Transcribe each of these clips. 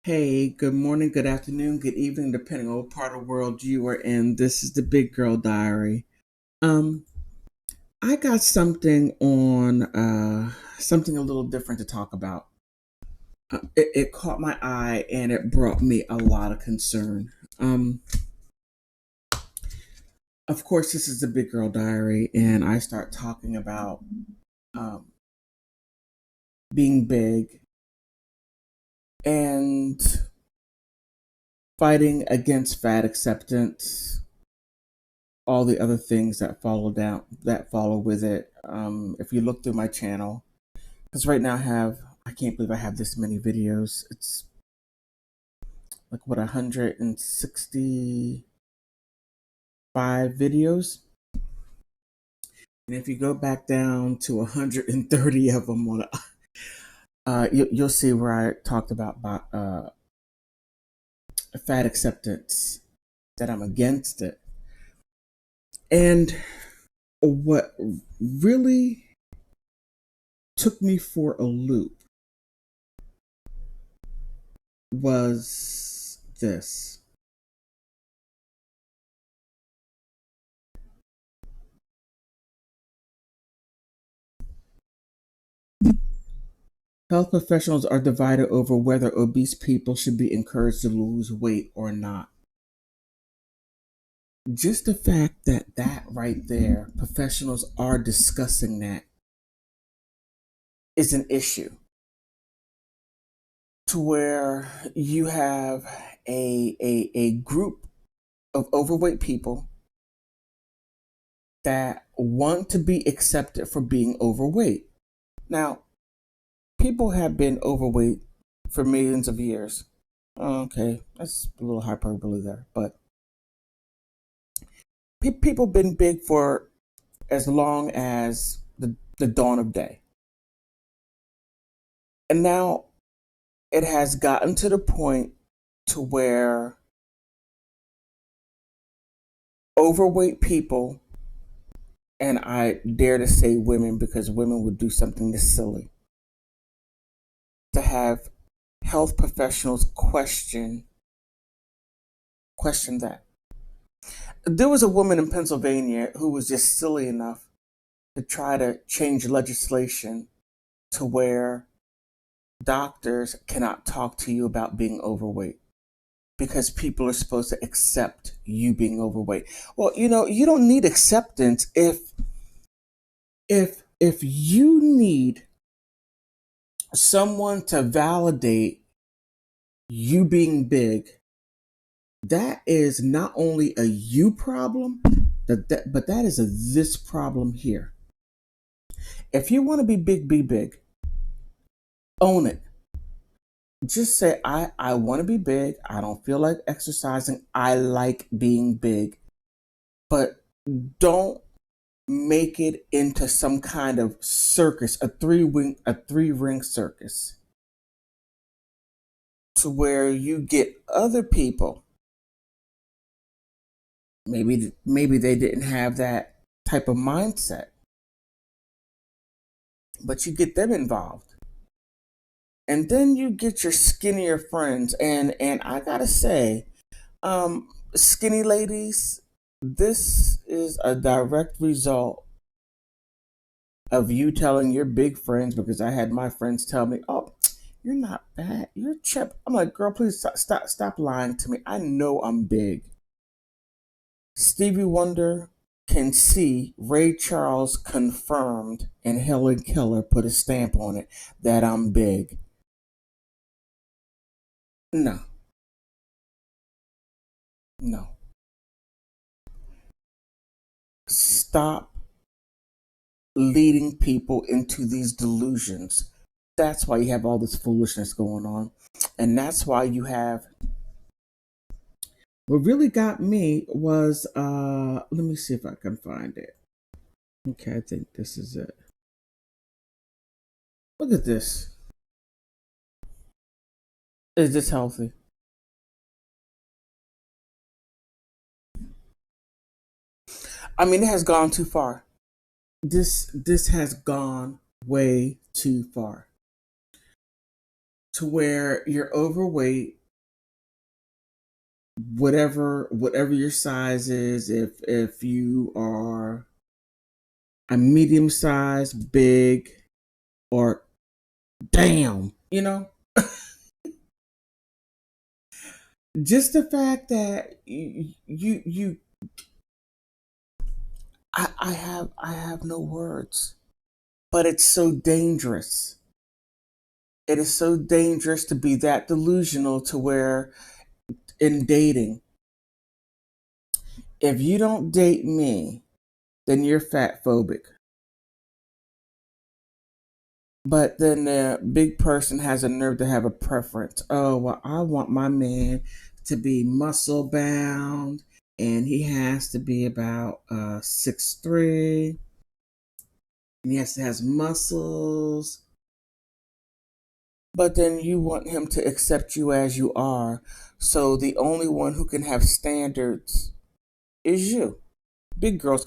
Hey, good morning, good afternoon, good evening, depending on what part of the world you are in. This is the Big Girl Diary. Um, I got something on something a little different to talk about. It caught my eye and it brought me a lot of concern. Um, of course, this is the Big Girl Diary, and I start talking about um, being big and fighting against fat acceptance, all the other things that follow with it. If you look through my channel, because right now I can't believe I have this many videos. It's like what 165 videos, and if you go back down to 130 of them on, you'll see where I talked about fat acceptance, that I'm against it, and what really took me for a loop was this. Health professionals are divided over whether obese people should be encouraged to lose weight or not. Just the fact that right there, professionals are discussing that is an issue. To where you have a group of overweight people that want to be accepted for being overweight. Now, people have been overweight for millions of years. Okay, that's a little hyperbole there, but people been big for as long as the dawn of day. And now it has gotten to the point to where overweight people, and I dare to say women because women would do something this silly, to have health professionals question that. There was a woman in Pennsylvania who was just silly enough to try to change legislation to where doctors cannot talk to you about being overweight because people are supposed to accept you being overweight. Well, you don't need acceptance if you need someone to validate you being big. That is not only a you problem, but that is a this problem here. If you want to be big, be big. Own it. Just say I want to be big. I don't feel like exercising. I like being big. But don't make it into some kind of circus, a three ring circus, to where you get other people. Maybe they didn't have that type of mindset, but you get them involved. And then you get your skinnier friends, and I gotta say, skinny ladies, this is a direct result of you telling your big friends, because I had my friends tell me, "Oh, you're not fat, you're chip." I'm like, "Girl, please stop lying to me. I know I'm big." Stevie Wonder can see, Ray Charles confirmed, and Helen Keller put a stamp on it that I'm big. No, no. Stop leading people into these delusions. That's why you have all this foolishness going on. And that's why you have, what really got me was, let me see if I can find it. Okay, I think this is it. Look at this. Is this healthy? I mean, it has gone too far. This has gone way too far. to where you're overweight, whatever your size is, if you are a medium size, big, or damn, just the fact that I have no words, but it's so dangerous. It is so dangerous to be that delusional to where in dating, if you don't date me, then you're fat phobic. But then the big person has a nerve to have a preference. Oh, well, I want my man to be muscle bound and he has to be about 6'3", and he has to have muscles. But then you want him to accept you as you are. So the only one who can have standards is you. Big people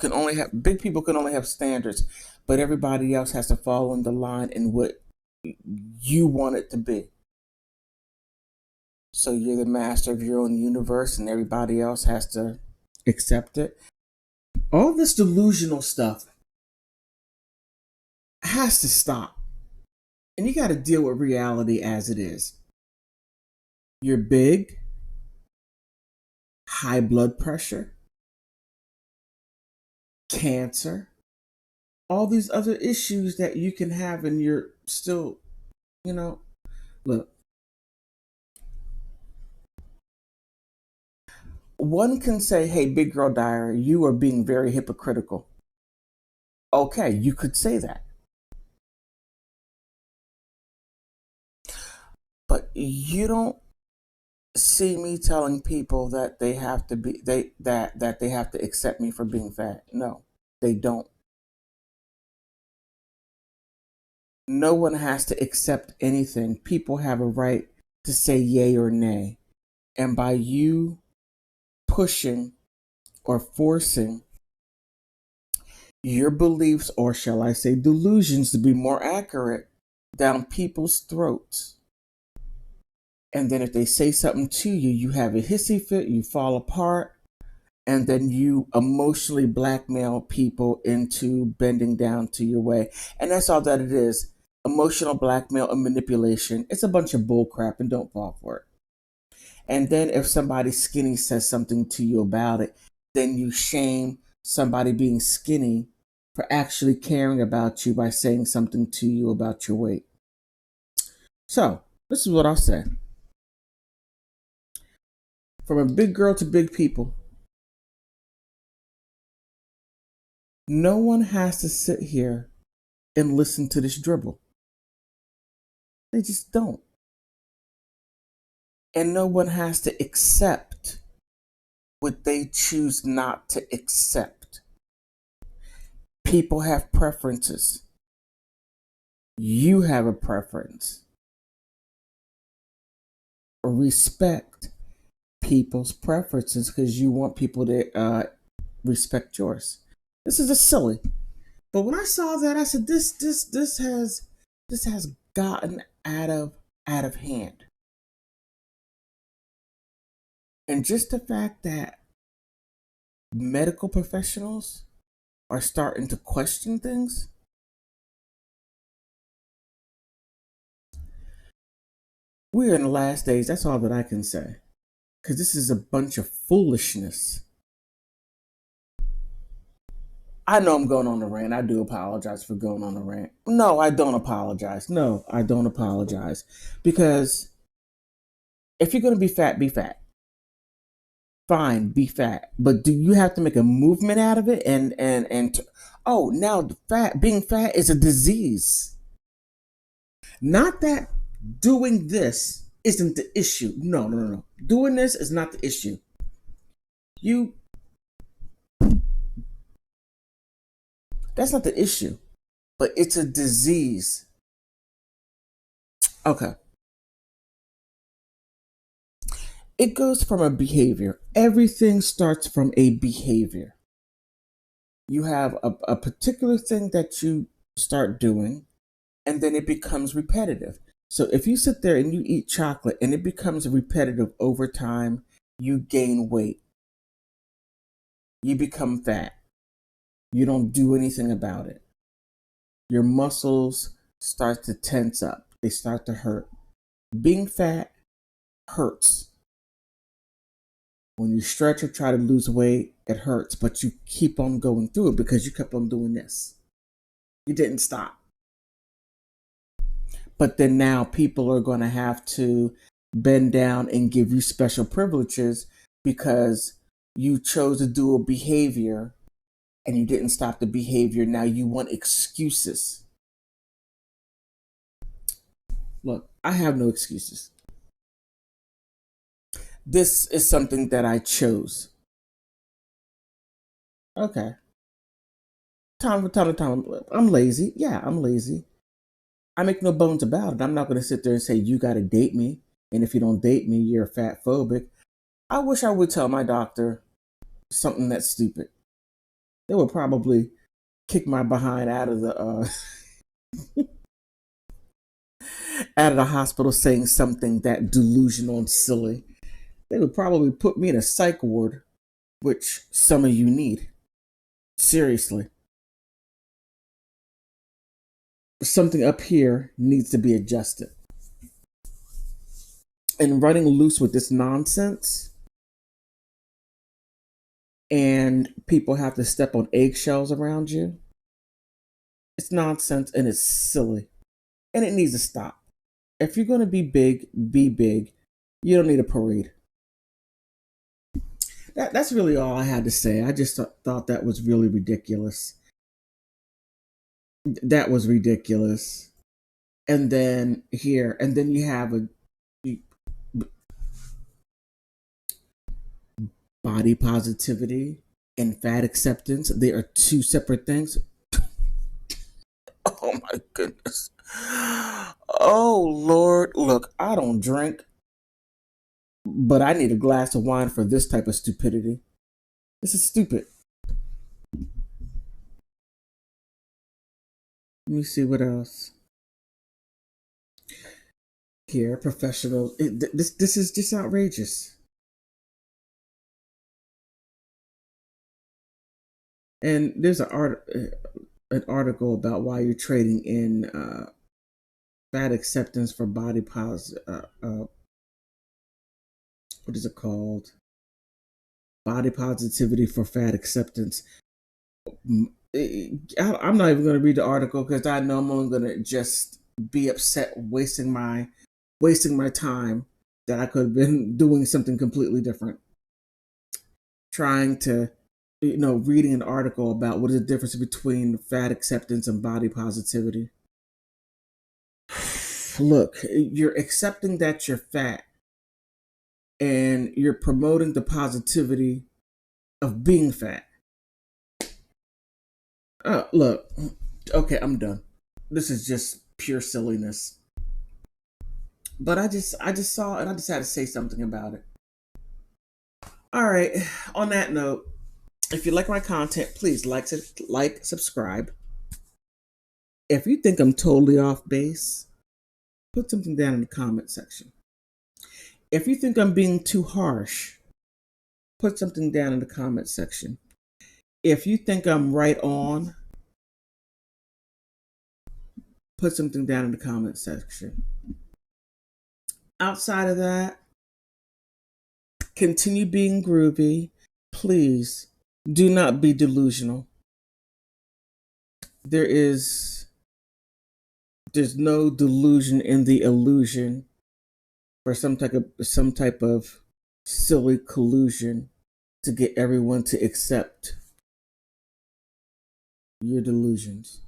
can only have standards, but everybody else has to fall in the line in what you want it to be. So you're the master of your own universe and everybody else has to accept it. All this delusional stuff has to stop. And you got to deal with reality as it is. You're big, high blood pressure, cancer, all these other issues that you can have, and you're still, you know, look, one can say, hey, big girl diary, you are being very hypocritical. Okay, you could say that. But you don't see me telling people that they have to be that they have to accept me for being fat. No, they don't. No one has to accept anything. People have a right to say yay or nay. And by you pushing or forcing your beliefs, or shall I say delusions to be more accurate, down people's throats. And then if they say something to you, you have a hissy fit, you fall apart, and then you emotionally blackmail people into bending down to your way. And that's all that it is. Emotional blackmail and manipulation. It's a bunch of bull crap, and don't fall for it. And then if somebody skinny says something to you about it, then you shame somebody being skinny for actually caring about you by saying something to you about your weight. So, this is what I'll say. From a big girl to big people, no one has to sit here and listen to this dribble. They just don't. And no one has to accept what they choose not to accept. People have preferences. You have a preference. Respect people's preferences because you want people to respect yours. This is a silly. But when I saw that, I said, this has gotten out of hand. And just the fact that medical professionals are starting to question things, we're in the last days. That's all that I can say. Because this is a bunch of foolishness. I know I'm going on a rant. I do apologize for going on a rant. No, I don't apologize. No, I don't apologize. Because if you're going to be fat, be fat. Fine, be fat. But do you have to make a movement out of it? Oh, now being fat is a disease. Not that doing this isn't the issue. No, no, no, no. Doing this is not the issue. That's not the issue. But it's a disease. Okay. It goes from a behavior. Everything starts from a behavior. You have a particular thing that you start doing, and then it becomes repetitive. So if you sit there and you eat chocolate and it becomes repetitive over time, you gain weight. You become fat. You don't do anything about it. Your muscles start to tense up. They start to hurt. Being fat hurts. When you stretch or try to lose weight, it hurts, but you keep on going through it because you kept on doing this. You didn't stop. But then now people are going to have to bend down and give you special privileges because you chose to do a behavior and you didn't stop the behavior. Now you want excuses. Look, I have no excuses. This is something that I chose. Okay. Time. I'm lazy. Yeah, I'm lazy. I make no bones about it. I'm not going to sit there and say, you got to date me. And if you don't date me, you're fat phobic. I wish I would tell my doctor something that's stupid. They would probably kick my behind out of the out of the hospital saying something that delusional and silly. They would probably put me in a psych ward, which some of you need. Seriously. Something up here needs to be adjusted. And running loose with this nonsense, and people have to step on eggshells around you, it's nonsense and it's silly. And it needs to stop. If you're going to be big, be big. You don't need a parade. That's really all I had to say. I just thought that was really ridiculous. That was ridiculous. And then here, and then you have a body positivity and fat acceptance. They are two separate things. Oh my goodness. Oh Lord, look, I don't drink, but I need a glass of wine for this type of stupidity. This is stupid. Let me see what else. Here, professional. This is just outrageous. And there's an article about why you're trading in fat acceptance for body what is it called? Body positivity for fat acceptance. I'm not even going to read the article because I know I'm only going to just be upset, wasting my time that I could have been doing something completely different. Trying to, reading an article about what is the difference between fat acceptance and body positivity. Look, you're accepting that you're fat and you're promoting the positivity of being fat. Look, okay, I'm done. This is just pure silliness. But I just saw it and I just had to say something about it. All right. On that note, if you like my content, please subscribe. If you think I'm totally off base, put something down in the comment section. If you think I'm being too harsh, put something down in the comment section. If you think I'm right on, put something down in the comment section. Outside of that, continue being groovy. Please do not be delusional. There's no delusion in the illusion for some type of silly collusion to get everyone to accept your delusions.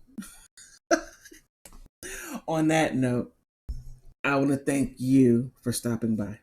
On that note, I want to thank you for stopping by.